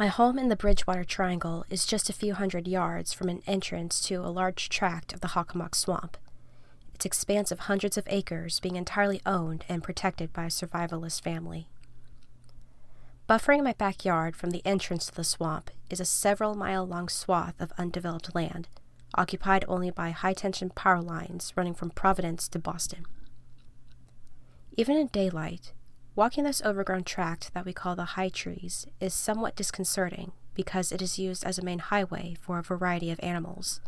My home in the Bridgewater Triangle is just a few hundred yards from an entrance to a large tract of the Hockomock Swamp, its expanse of hundreds of acres being entirely owned and protected by a survivalist family. Buffering my backyard from the entrance to the swamp is a several-mile-long swath of undeveloped land, occupied only by high-tension power lines running from Providence to Boston. Even in daylight, walking this overgrown tract that we call the High Trees is somewhat disconcerting because it is used as a main highway for a variety of animals,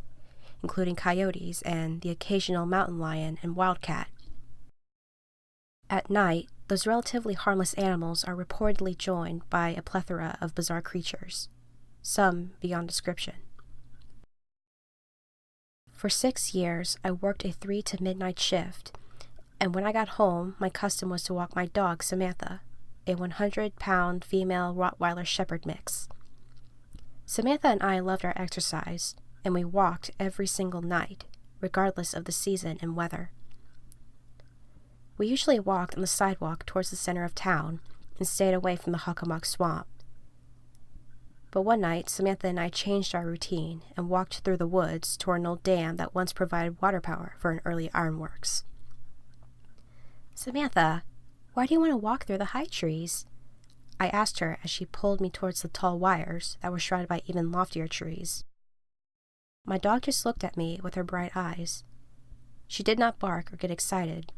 including coyotes and the occasional mountain lion and wildcat. At night, those relatively harmless animals are reportedly joined by a plethora of bizarre creatures, some beyond description. For 6 years, I worked a 3 to midnight shift, and when I got home, my custom was to walk my dog, Samantha, a 100-pound female Rottweiler Shepherd mix. Samantha and I loved our exercise, and we walked every single night, regardless of the season and weather. We usually walked on the sidewalk towards the center of town and stayed away from the Hockomock Swamp. But one night, Samantha and I changed our routine and walked through the woods toward an old dam that once provided water power for an early ironworks. "Samantha, why do you want to walk through the high trees?" I asked her as she pulled me towards the tall wires that were shrouded by even loftier trees. My dog just looked at me with her bright eyes. She did not bark or get excited,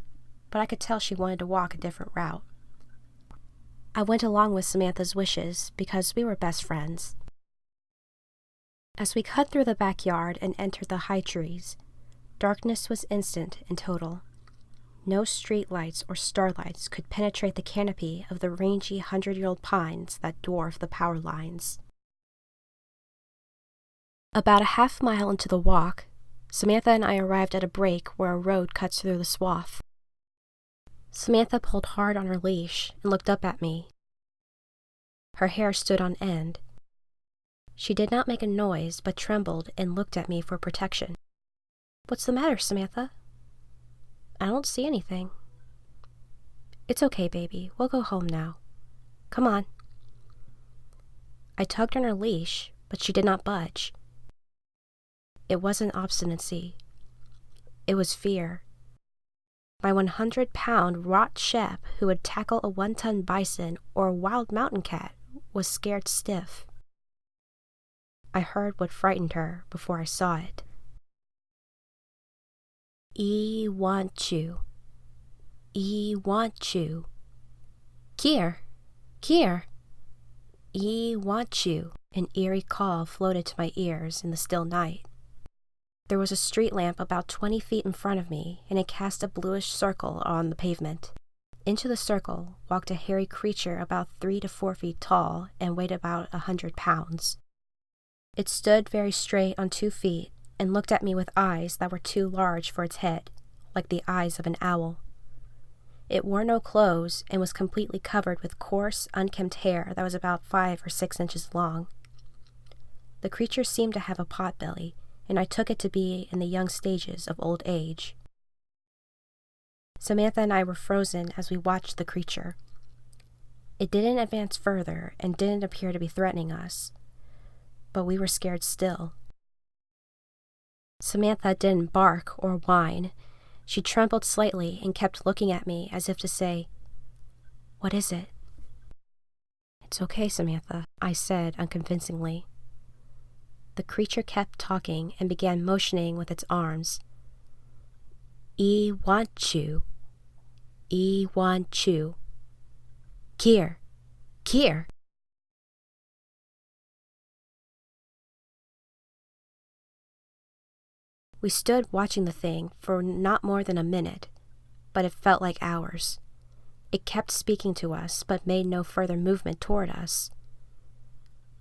but I could tell she wanted to walk a different route. I went along with Samantha's wishes because we were best friends. As we cut through the backyard and entered the high trees, darkness was instant and total. No street lights or starlights could penetrate the canopy of the rangy 100-year-old pines that dwarf the power lines. About a half-mile into the walk, Samantha and I arrived at a break where a road cuts through the swath. Samantha pulled hard on her leash and looked up at me. Her hair stood on end. She did not make a noise but trembled and looked at me for protection. "What's the matter, Samantha?" "I don't see anything." "It's okay, baby. We'll go home now. Come on." I tugged on her leash, but she did not budge. It wasn't obstinacy. It was fear. My 100-pound rot shep who would tackle a 1-ton bison or a wild mountain cat was scared stiff. I heard what frightened her before I saw it. "E want you. E want you. Kier, Kier. E want you." An eerie call floated to my ears in the still night. There was a street lamp about 20 feet in front of me, and it cast a bluish circle on the pavement. Into the circle walked a hairy creature about 3 to 4 feet tall and weighed about 100 pounds. It stood very straight on 2 feet and looked at me with eyes that were too large for its head, like the eyes of an owl. It wore no clothes and was completely covered with coarse, unkempt hair that was about 5 or 6 inches long. The creature seemed to have a potbelly, and I took it to be in the young stages of old age. Samantha and I were frozen as we watched the creature. It didn't advance further and didn't appear to be threatening us, but we were scared still. Samantha didn't bark or whine. She trembled slightly and kept looking at me as if to say, "What is it?" "It's okay, Samantha," I said unconvincingly. The creature kept talking and began motioning with its arms. "E want you. E want you. Kier, Kier." We stood watching the thing for not more than a minute, but it felt like hours. It kept speaking to us, but made no further movement toward us.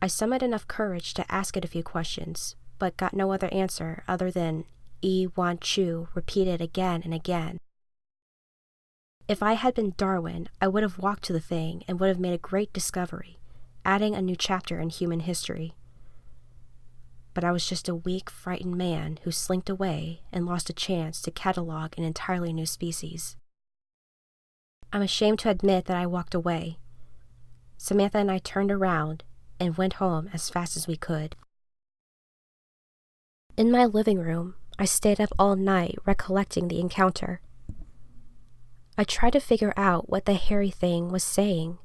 I summoned enough courage to ask it a few questions, but got no other answer other than "E want you" repeated again and again. If I had been Darwin, I would have walked to the thing and would have made a great discovery, adding a new chapter in human history. But I was just a weak, frightened man who slinked away and lost a chance to catalog an entirely new species. I'm ashamed to admit that I walked away. Samantha and I turned around, and went home as fast as we could. In my living room, I stayed up all night recollecting the encounter. I tried to figure out what the hairy thing was saying,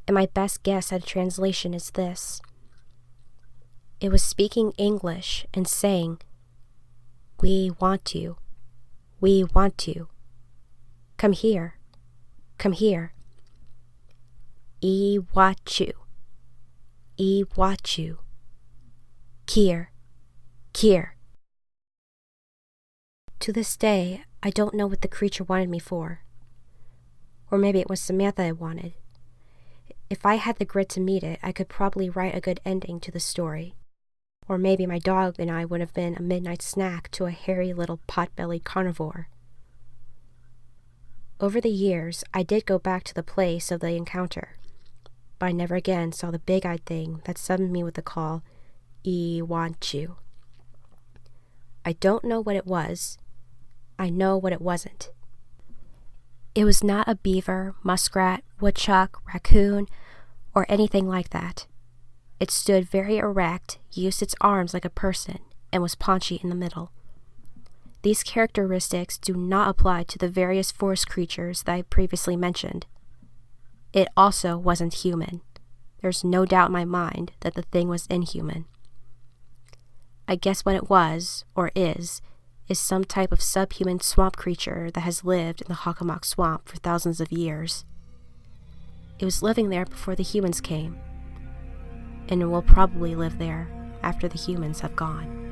and my best guess at a translation is this. It was speaking English and saying, "We want you. We want you. Come here. Come here. I want you. I want you. Kier. Kier." To this day, I don't know what the creature wanted me for. Or maybe it was Samantha I wanted. If I had the grit to meet it, I could probably write a good ending to the story. Or maybe my dog and I would have been a midnight snack to a hairy little pot-bellied carnivore. Over the years, I did go back to the place of the encounter, but I never again saw the big-eyed thing that summoned me with the call, "I want you." I don't know what it was. I know what it wasn't. It was not a beaver, muskrat, woodchuck, raccoon, or anything like that. It stood very erect, used its arms like a person, and was paunchy in the middle. These characteristics do not apply to the various forest creatures that I previously mentioned. It also wasn't human. There's no doubt in my mind that the thing was inhuman. I guess what it was, or is some type of subhuman swamp creature that has lived in the Hockomock Swamp for thousands of years. It was living there before the humans came, and it will probably live there after the humans have gone.